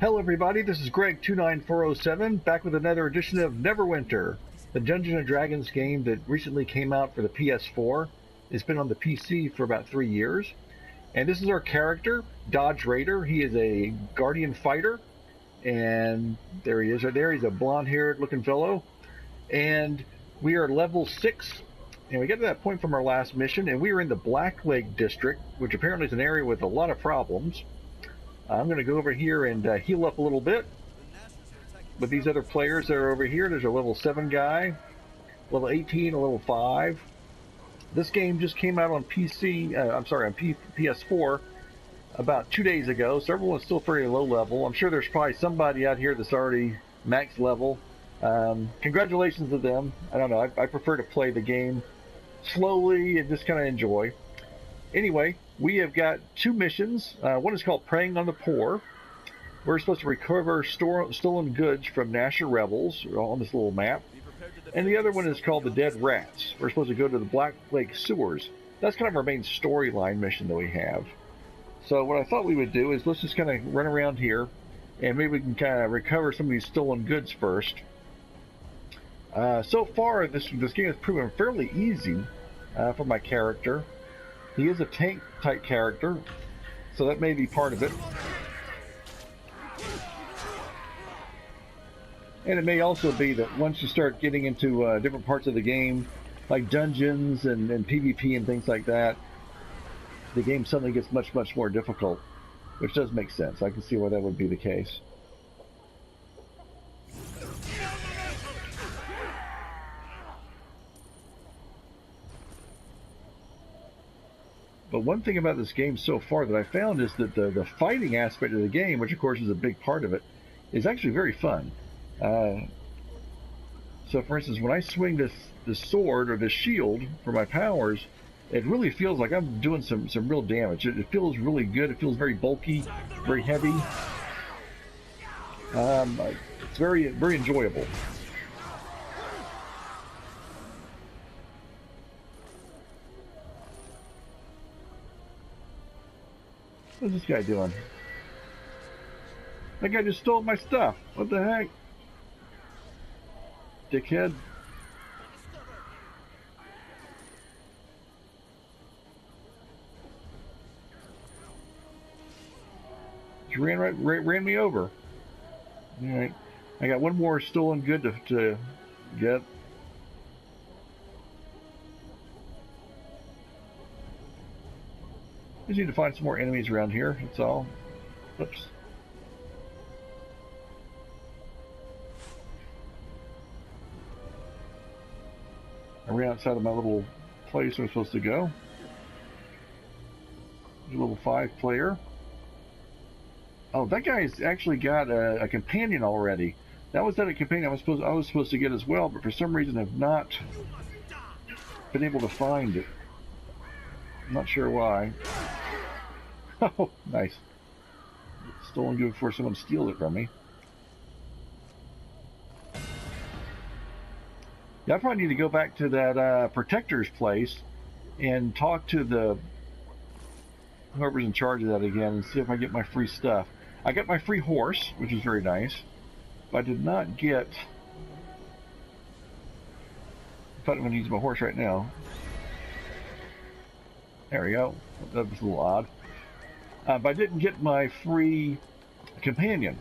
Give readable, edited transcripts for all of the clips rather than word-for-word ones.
Hello everybody, this is Greg29407, back with another edition of Neverwinter, the Dungeons & Dragons game that recently came out for the PS4. It's been on the PC for about 3 years. And this is our character, Dodge Raider. He is a Guardian Fighter. And there he is right there. He's a blonde-haired looking fellow. And we are level 6. And we got to that point from our last mission, and we are in the Blacklake District, which apparently is an area with a lot of problems. I'm going to go over here and heal up a little bit with these other players that are over here. There's a level 7 guy, level 18, a level 5. This game just came out on PC, on PS4 about 2 days ago, so everyone's still very low level. I'm sure there's probably somebody out here that's already max level. Congratulations to them. I don't know, I prefer to play the game slowly and just kind of enjoy. Anyway, we have got 2 missions. One is called Preying on the Poor. We're supposed to recover stolen goods from Nasher rebels on this little map. And the other one is called The Dead Rats. We're supposed to go to the Blacklake sewers. That's kind of our main storyline mission that we have. So what I thought we would do is let's just kind of run around here and maybe we can kind of recover some of these stolen goods first. So far, this game has proven fairly easy for my character. He is a tank-type character, so that may be part of it. And it may also be that once you start getting into different parts of the game, like dungeons and PvP and things like that, the game suddenly gets much, much more difficult, which does make sense. I can see why that would be the case. But one thing about this game so far that I found is that the fighting aspect of the game, which of course is a big part of it, is actually very fun. So for instance, when I swing this sword or this shield for my powers, it really feels like I'm doing some real damage. It feels really good. It feels very bulky, very heavy. It's very, very enjoyable. What's this guy doing? That guy just stole my stuff. What the heck? Dickhead. He ran me over. Alright. I got one more stolen good to get. Just need to find some more enemies around here, that's all. Oops. I ran outside of my little place I'm supposed to go. There's a level 5 player. Oh, that guy's actually got a companion already. That was a companion I was supposed to get as well, but for some reason I've not been able to find it. I'm not sure why. Oh, nice. Stolen good before someone steals it from me. Yeah, I probably need to go back to that protector's place and talk to whoever's in charge of that again and see if I get my free stuff. I got my free horse, which is very nice, but I did not get... In fact, I'm going to use my horse right now. There we go. That was a little odd. But I didn't get my free companion.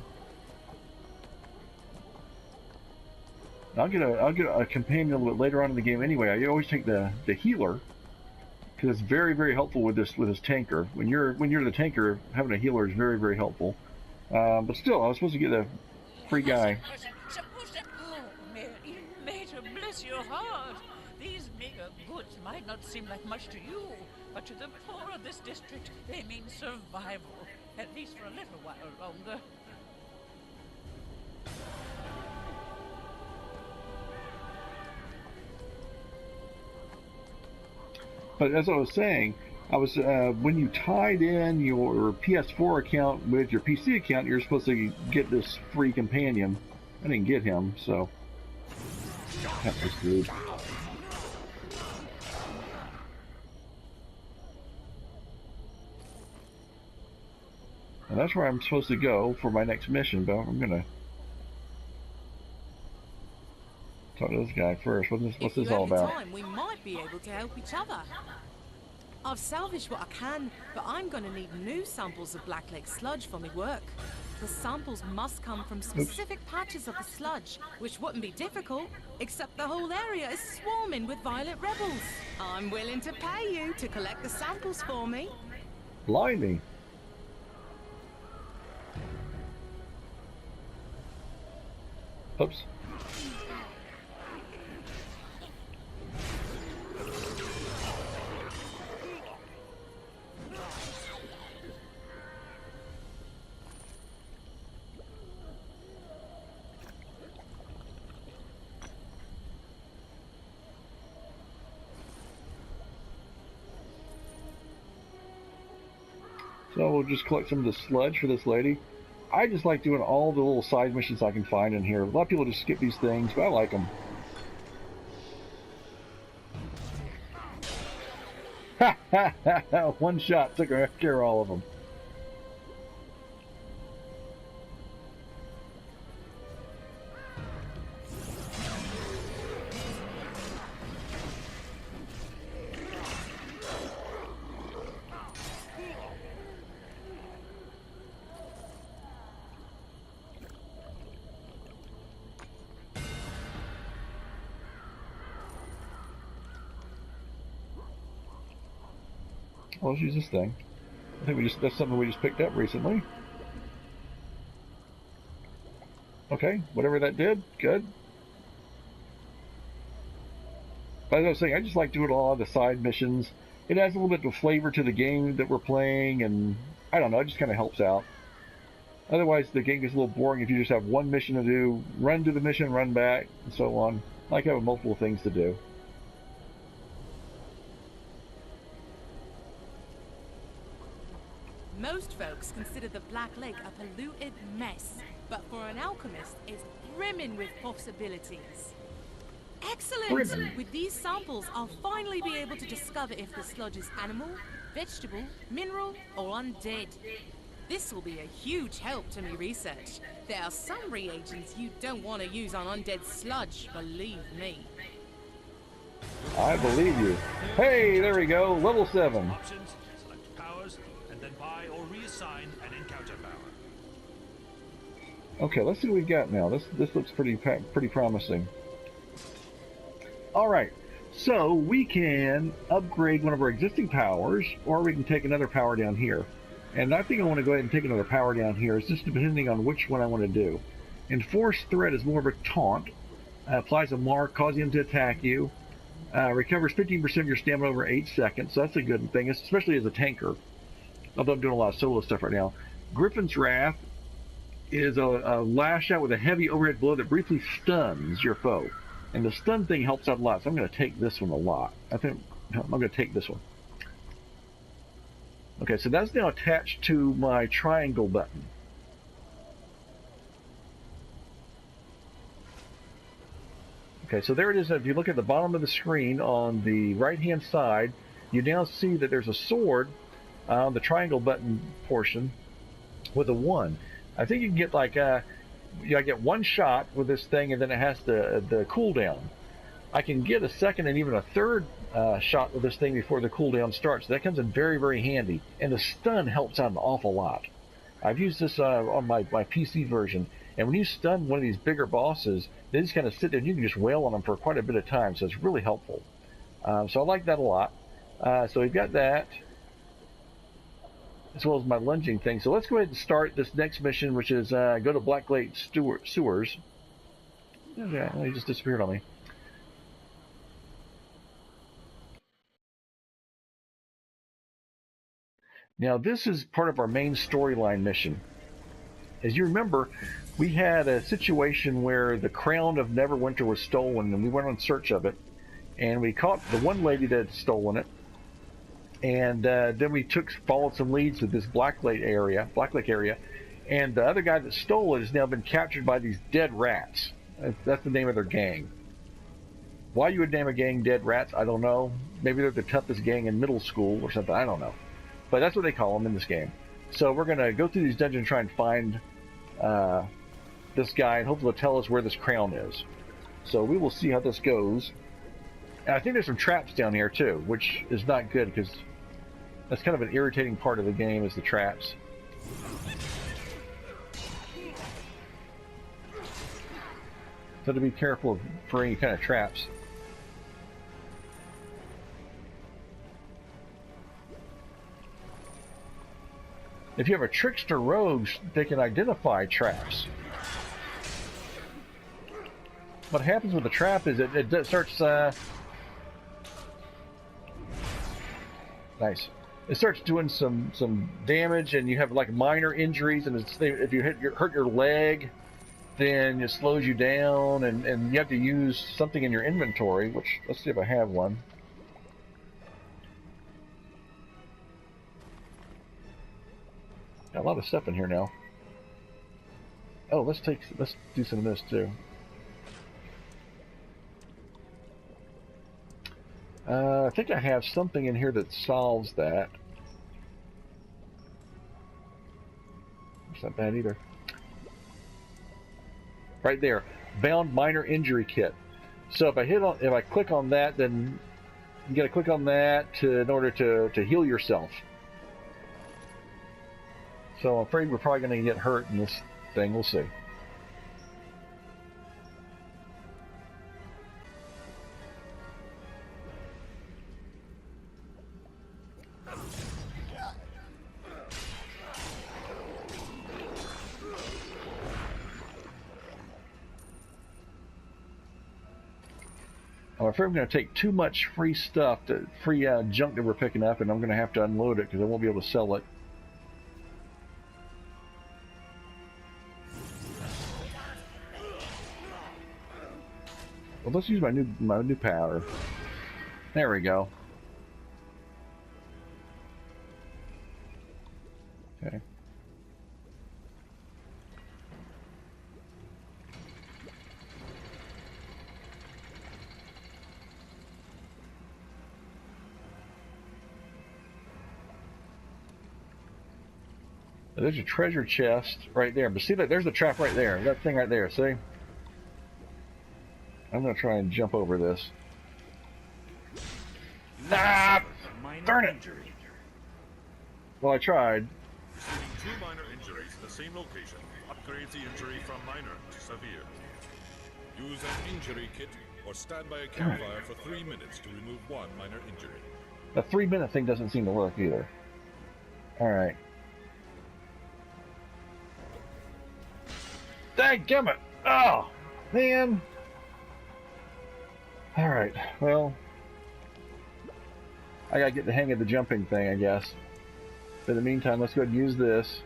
I'll get a companion a little bit later on in the game anyway. I always take the healer because it's very, very helpful with this tanker. When you're the tanker, having a healer is very, very helpful. But still, I was supposed to get a free guy. Oh, Mater, bless your heart. These meager goods might not seem like much to you, but to the poor of this district, they mean survival, at least for a little while longer. But as I was saying, when you tied in your PS4 account with your PC account, you're supposed to get this free companion. I didn't get him, so that was good. And that's where I'm supposed to go for my next mission, but I'm gonna talk to this guy first. What's this all about? Time, we might be able to help each other. I've salvaged what I can, but I'm gonna need new samples of Blacklake sludge for my work. The samples must come from specific patches of the sludge, which wouldn't be difficult, except the whole area is swarming with violent rebels. I'm willing to pay you to collect the samples for me. Blimey. Oops. So we'll just collect some of the sludge for this lady. I just like doing all the little side missions I can find in here. A lot of people just skip these things, but I like them. Ha ha ha! One shot took care of all of them. Well, let's use this thing. I think that's something we just picked up recently. Okay, whatever that did, good. But as I was saying, I just like doing all the side missions. It adds a little bit of flavor to the game that we're playing, and I don't know, it just kind of helps out. Otherwise, the game gets a little boring if you just have one mission to do, run to the mission, run back, and so on. I like having multiple things to do. Most folks consider the Black Lake a polluted mess, but for an alchemist, it's brimming with possibilities. Excellent! Brimming. With these samples, I'll finally be able to discover if the sludge is animal, vegetable, mineral, or undead. This will be a huge help to me research. There are some reagents you don't want to use on undead sludge, believe me. I believe you. Hey, there we go, level 7. Options, select powers, and then buy or reassign an encounter power. Okay, let's see what we got now. This looks pretty promising. All right, so we can upgrade one of our existing powers, or we can take another power down here. And I think I want to go ahead and take another power down here. It's just depending on which one I want to do. Enforced Threat is more of a taunt. Applies a mark, causing him to attack you. Recovers 15% of your stamina over 8 seconds, so that's a good thing, especially as a tanker. Although I'm doing a lot of solo stuff right now. Griffin's Wrath is a lash out with a heavy overhead blow that briefly stuns your foe. And the stun thing helps out a lot, so I'm going to take this one a lot. I think I'm going to take this one. Okay, so that's now attached to my triangle button. Okay, so there it is. If you look at the bottom of the screen on the right-hand side, you now see that there's a sword on the triangle button portion with a 1. I think you can get like I get one shot with this thing, and then it has the cooldown. I can get a second and even a third shot with this thing before the cooldown starts. That comes in very, very handy, and the stun helps out an awful lot. I've used this on my PC version, and when you stun one of these bigger bosses, they just kind of sit there and you can just wail on them for quite a bit of time, so it's really helpful. So I like that a lot. So we've got that, as well as my lunging thing. So let's go ahead and start this next mission, which is go to Blacklake Sewers. Yeah, he just disappeared on me. Now this is part of our main storyline mission. As you remember, we had a situation where the crown of Neverwinter was stolen, and we went on search of it, and we caught the one lady that had stolen it, and then we followed some leads to this Blacklake area, and the other guy that stole it has now been captured by these dead rats. That's the name of their gang. Why you would name a gang Dead Rats, I don't know. Maybe they're the toughest gang in middle school or something, I don't know. But that's what they call them in this game. So we're going to go through these dungeons and try and find this guy, and hopefully he'll tell us where this crown is. So we will see how this goes. And I think there's some traps down here too, which is not good because that's kind of an irritating part of the game, is the traps. So to be careful for any kind of traps. If you have a trickster rogue, they can identify traps. What happens with the trap is it starts nice. It starts doing some damage, and you have like minor injuries. And if you hurt your leg, then it slows you down, and you have to use something in your inventory. Which, let's see if I have one. Got a lot of stuff in here now. Oh, let's do some of this too. I think I have something in here that solves that. It's not bad either. Right there, bound minor injury kit. So if I click on that, then you got to click on that in order to heal yourself. So I'm afraid we're probably going to get hurt in this thing. We'll see. I'm afraid I'm going to take too much free stuff, free junk that we're picking up, and I'm going to have to unload it because I won't be able to sell it. Well, let's use my new power. There we go. Okay. There's a treasure chest right there, but see that there's the trap right there. That thing right there. See? I'm gonna try and jump over this. Nah! Darn it! Well, I tried. Receiving 2 minor injuries in the same location upgrades the injury from minor to severe. Use an injury kit or stand by a campfire for 3 minutes to remove 1 minor injury. The 3-minute thing doesn't seem to work either. Alright. Dadgummit! Oh! Man! Alright, well... I gotta get the hang of the jumping thing, I guess. But in the meantime, let's go ahead and use this.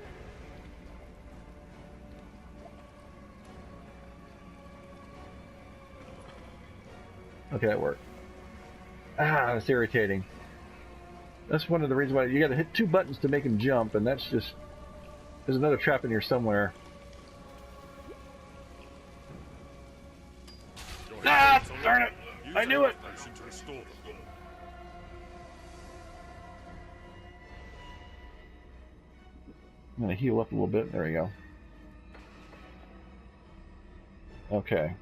Okay, that worked. Ah, that's irritating. That's one of the reasons why you gotta hit 2 buttons to make him jump, and that's just... There's another trap in here somewhere. Ah! Darn it! I knew it! I'm gonna heal up a little bit. There we go. Okay.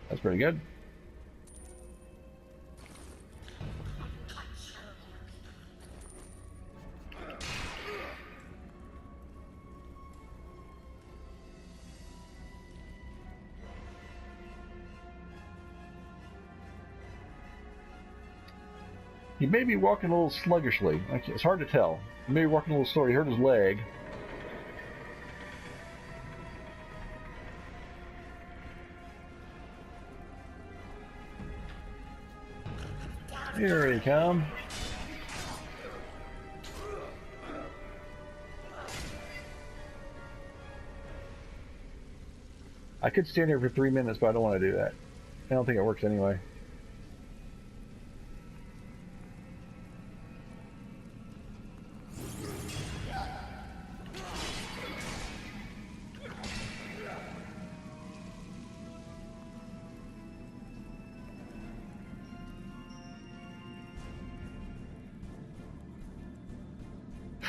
That's pretty good. He may be walking a little sluggishly. It's hard to tell. He may be walking a little slow. He hurt his leg. Here he comes. I could stand here for 3 minutes, but I don't want to do that. I don't think it works anyway.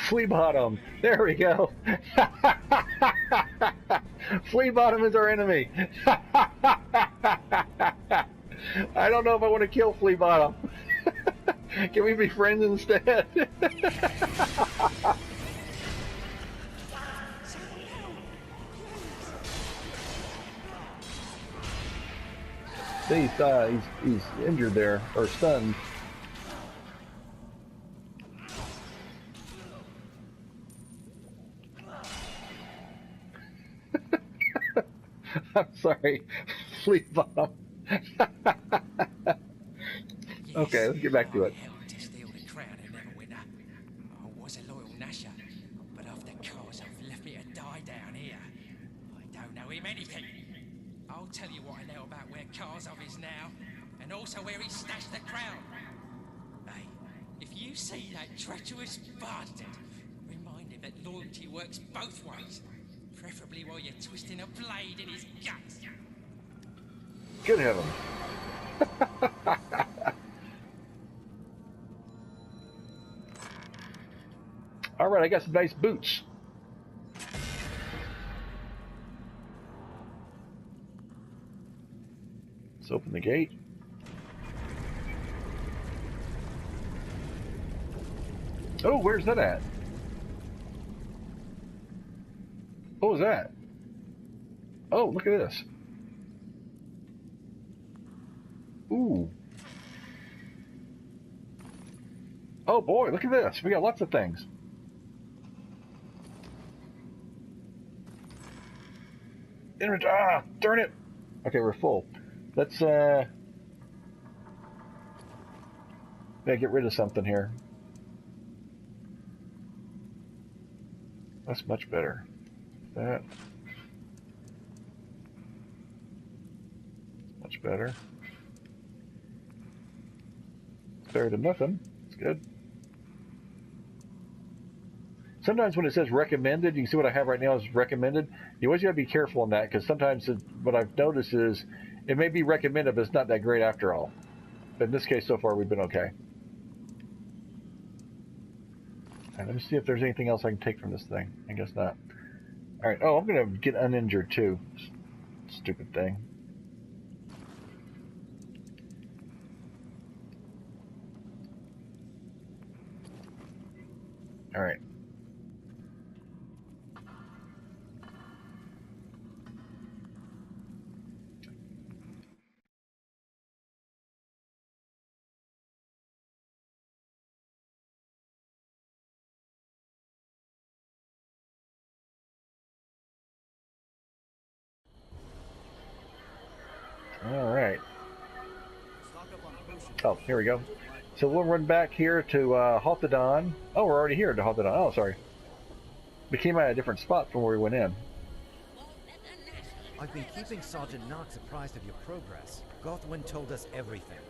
Flea Bottom. There we go. Flea Bottom is our enemy. I don't know if I want to kill Flea Bottom. Can we be friends instead? He's injured there, or stunned. I'm sorry, Flea Bottom. Okay, let's get back to it. Helped to steal the crown in Neverwinter. I was a loyal Nasher, but after Karzov left me to die down here, I don't know him anything. I'll tell you what I know about where Karzov is now, and also where he stashed the crown. Hey, if you see that treacherous bastard, remind him that loyalty works both ways, preferably while you're twisting a blade in his guts. Good heavens. All right, I got some nice boots. Let's open the gate. Oh, where's that at? What was that? Oh, look at this. Ooh. Oh boy, look at this. We got lots of things. Ah, darn it. Okay, we're full. Let's gotta get rid of something here. That's much better. That. Much better. It's better than nothing. It's good. Sometimes when it says recommended, you can see what I have right now is recommended. You always got to be careful on that, because sometimes what I've noticed is it may be recommended, but it's not that great after all. But in this case, so far, we've been okay. Right, let me see if there's anything else I can take from this thing. I guess not. All right. Oh, I'm going to get uninjured, too. Stupid thing. All right. All right. Oh, here we go. So we'll run back here to Halt the Dawn. Oh, we're already here to Halt the Dawn. Oh, sorry. We came out at a different spot from where we went in. I've been keeping Sergeant Knox apprised of your progress. Gothwin told us everything.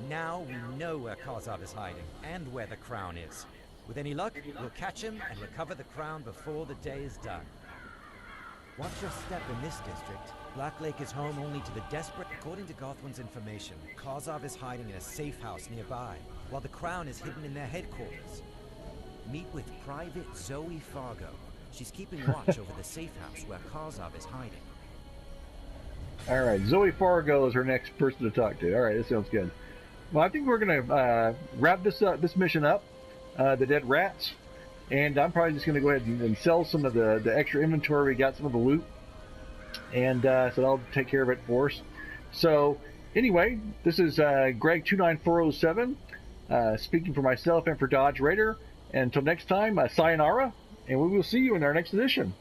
Now we know where Karzov is hiding, and where the crown is. With any luck, we'll catch him and recover the crown before the day is done. Watch your step in this district. Blacklake is home only to the desperate. According to Gothwin's information, Karzov is hiding in a safe house nearby, while the crown is hidden in their headquarters. Meet with Private Zoey Fargo. She's keeping watch over the safe house where Karzov is hiding. All right, Zoey Fargo is her next person to talk to. All right, this sounds good. Well, I think we're going to wrap this mission up, the dead rats, and I'm probably just going to go ahead and sell some of the extra inventory. We got some of the loot, and so that'll take care of it for us. So anyway, this is Greg 29407 speaking for myself and for Dodge Raider. And until next time, sayonara, and we will see you in our next edition.